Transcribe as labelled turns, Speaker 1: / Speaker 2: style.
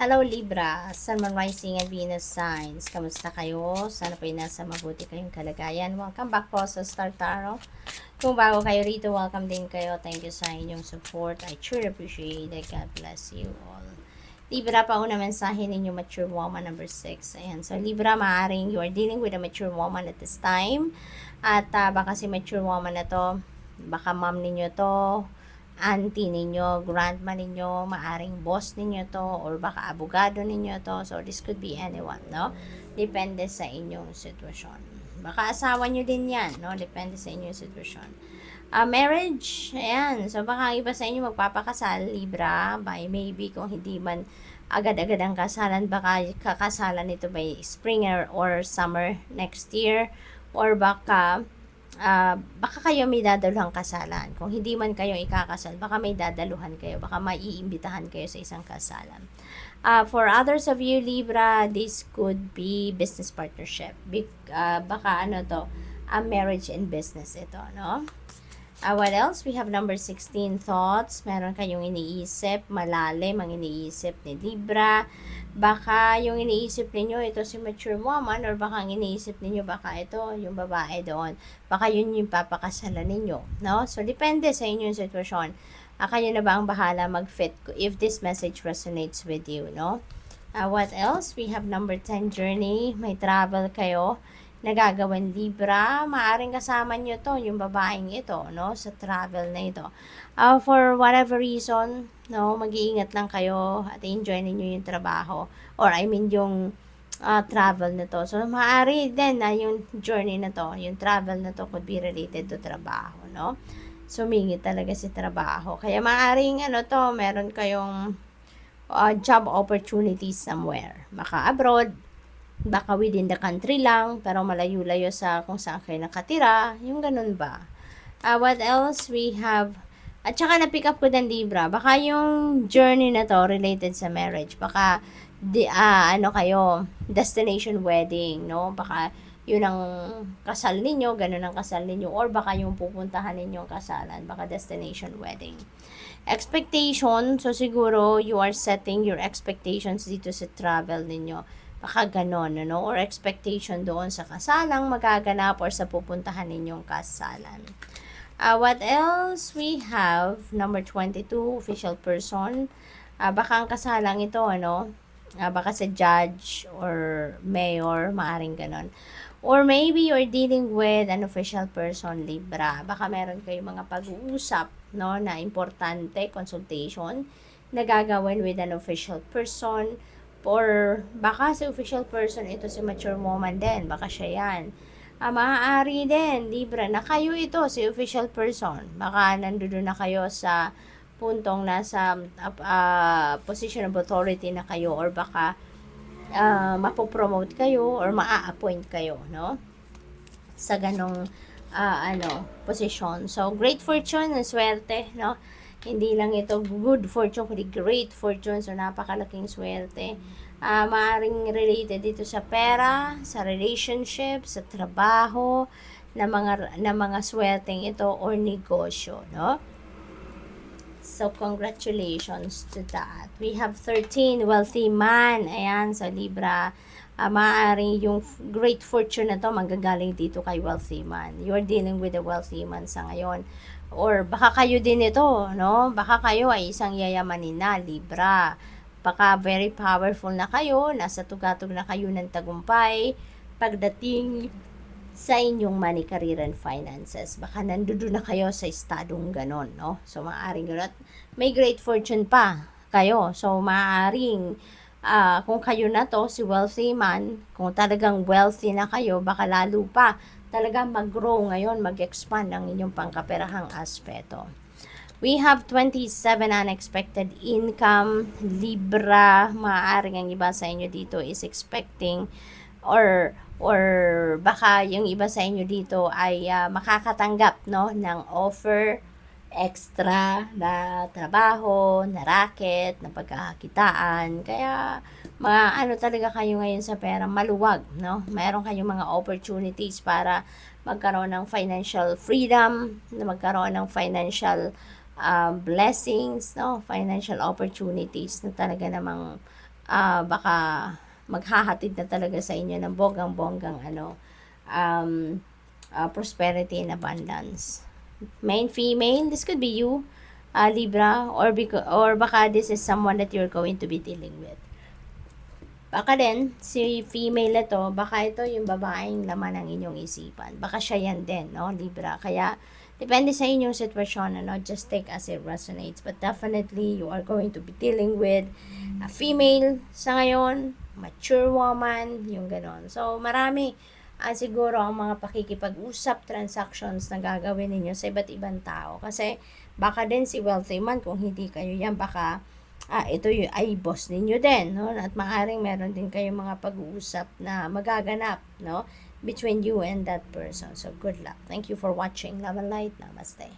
Speaker 1: Hello Libra, Sun, Moon, Rising and Venus signs. Kamusta kayo? Sana po'y nasa mabuti kayong kalagayan. Welcome back po sa Star Tarot. Kung bago kayo rito, welcome din kayo. Thank you sa inyong support. I truly appreciate it. God bless you all. Libra, pauna mensahe ninyo, mature woman number 6. Ayan. So Libra, maaaring you are dealing with a mature woman at this time. At baka si mature woman na to, baka mom ninyo to, auntie ninyo, grandma ninyo, maaring boss ninyo to, or baka abogado ninyo to. So, this could be anyone, no? Depende sa inyong sitwasyon. Baka asawa nyo din yan, no? Depende sa inyong sitwasyon. Marriage, ayan. So, baka iba sa inyo magpapakasal, Libra, by maybe kung hindi man agad-agad ang kasalan, baka kakasalan ito by spring or summer next year, or baka kayo may dadaluhang kasalan. Kung hindi man kayo ikakasal, baka may dadaluhan kayo, baka maiimbitahan kayo sa isang kasalan. For others of you, Libra, this could be business partnership. Baka marriage and business ito, no? What else? We have number 16, thoughts. Meron kayong iniisip, malalim ang iniisip ni Libra. Baka yung iniisip ninyo, ito si mature woman, or baka ang iniisip ninyo, baka ito, yung babae doon. Baka yun yung papakasalan ninyo, no? So, depende sa inyong sitwasyon. Kayo na ba ang bahala mag-fit if this message resonates with you, no? What else? We have number 10, journey. May travel kayo nagagawan, Libra. Maaring kasama nyo to, yung babaeng ito, no? Sa travel na ito. For whatever reason, no? Mag-iingat lang kayo at enjoy ninyo yung trabaho. Or I mean yung travel na to. So, maaari din na yung journey na to, yung travel na to could be related to trabaho, no? Sumingit talaga si trabaho. Kaya maaaring meron kayong job opportunities somewhere. Baka abroad, baka within the country lang, pero malayo-layo sa kung saan kayo nakatira, yung ganun ba. What else we have? At saka na-pick up ko din, Libra, baka yung journey na to related sa marriage, baka kayo, destination wedding, no? Baka yun ang kasal ninyo, ganun ang kasal ninyo, or baka yung pupuntahan ninyong kasalan, baka destination wedding. Expectation, so siguro you are setting your expectations dito sa travel ninyo. Baka ganon, no? Or expectation doon sa kasalang magaganap or sa pupuntahan ninyong kasalan. What else? We have number 22, official person. Baka ang kasalang ito, baka sa judge or mayor, maaring ganon. Or maybe you're dealing with an official person, Libra. Baka meron kayong mga pag-uusap, no, na importante, consultation, na gagawin with an official person. Or baka si official person, ito si mature woman din, baka siya yan. Maaari din, Libra, na kayo ito, si official person. Baka nandoon na kayo sa puntong nasa position of authority na kayo, or baka mapopromote kayo or maa-appoint kayo, no? Sa ganong position. So, great fortune, swerte, no? Hindi lang ito good fortune, kundi great fortune. So, napakalaking swerte. Maaaring related dito sa pera, sa relationship, sa trabaho, na mga swerteng ito or negosyo, no? So, congratulations to that. We have 13, wealthy man. Ayan, sa Libra. Maaaring yung great fortune na to manggagaling dito kay wealthy man. You're dealing with a wealthy man sa ngayon. Or baka kayo din ito, no? Baka kayo ay isang yayamanin na, Libra. Baka very powerful na kayo, nasa tugatog na kayo ng tagumpay pagdating sa inyong money, career, and finances. Baka nandoon na kayo sa estadong ganon, no? So, maaaring ganon. May great fortune pa kayo. So, maaaring kung kayo na to, si wealthy man, kung talagang wealthy na kayo, baka lalo pa talaga mag-grow ngayon, mag-expand ang inyong pangkaperahang aspeto. We have 27, unexpected income, Libra. Maaaring ang iba sa inyo dito is expecting or baka yung iba sa inyo dito ay makakatanggap, no, ng offer, extra na trabaho, na racket, na pagkakakitaan. Kaya talaga kayo ngayon sa pera, maluwag, no? Mayroon kayong mga opportunities para magkaroon ng financial freedom, na magkaroon ng financial blessings, no? Financial opportunities na talaga namang baka maghahatid na talaga sa inyo ng bonggang-bonggang prosperity and abundance. Main, female, this could be you, Libra, or baka this is someone that you're going to be dealing with. Baka din, si female na to, baka ito yung babaeng laman ng inyong isipan. Baka siya yan din, no, Libra. Kaya, depende sa inyong sitwasyon, just take as it resonates. But definitely, you are going to be dealing with a female sa ngayon, mature woman, yung ganon. So, marami siguro ang mga pakikipag-usap, transactions na gagawin ninyo sa iba't ibang tao. Kasi, baka din si wealthy man, kung hindi kayo yan, baka ito yung ay boss ninyo din, no? At maaaring meron din kayong mga pag-uusap na magaganap, no? Between you and that person. So, good luck. Thank you for watching. Love and light. Namaste.